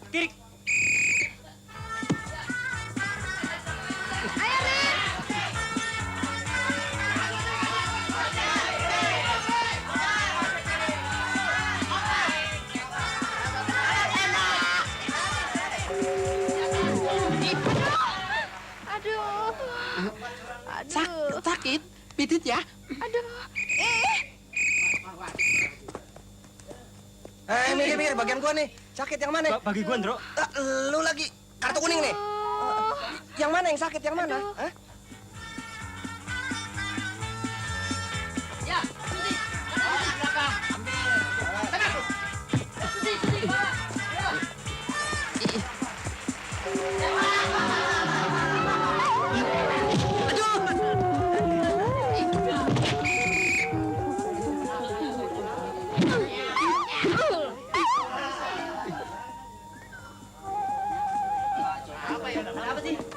Kiri. Sakit, pijit ya. Aduh. Minggir, bagian gua nih. Sakit yang mana? Bagi gua, Ndro. Lu lagi kartu kuning nih. Yang mana yang sakit, yang mana? Hah? Ya, Susi. Belakang. Ambil. Tengah. Susi, bawa.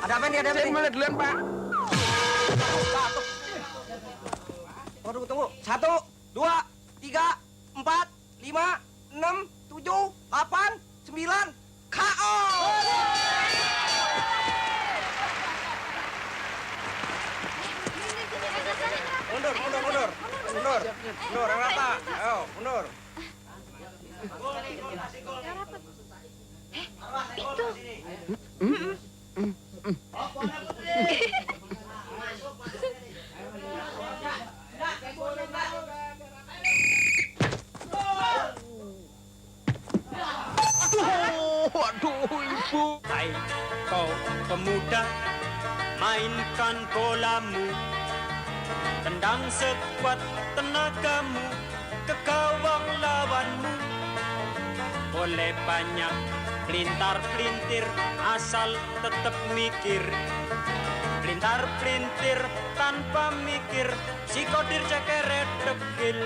Ada apa nih? Ada apa nih? Melihat duluan, Pak. Waduh, tunggu. 1, 2, 3, 4, 5, 6, 7, 8, 9, KO! Mundur, yang rata. Ayo, mundur. Waduh, Ibu. Hai, kau pemuda, mainkan bolamu. Tendang sekuat tenagamu ke gawang lawanmu. Boleh banyak pelintar-pelintir, asal tetap mikir. Pelintar-pelintir tanpa mikir, si kodir cekeret dekil.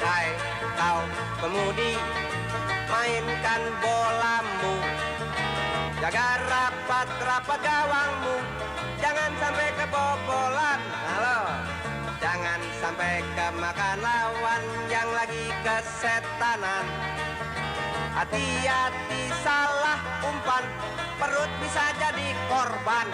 Hai, kau pemudi, mainkan bolamu. Jaga rapat-rapat gawangmu, jangan sampai kebobolan. Halo, jangan sampai kemakan lawan yang lagi kesetanan. Hati-hati salah umpan, perut bisa jadi korban.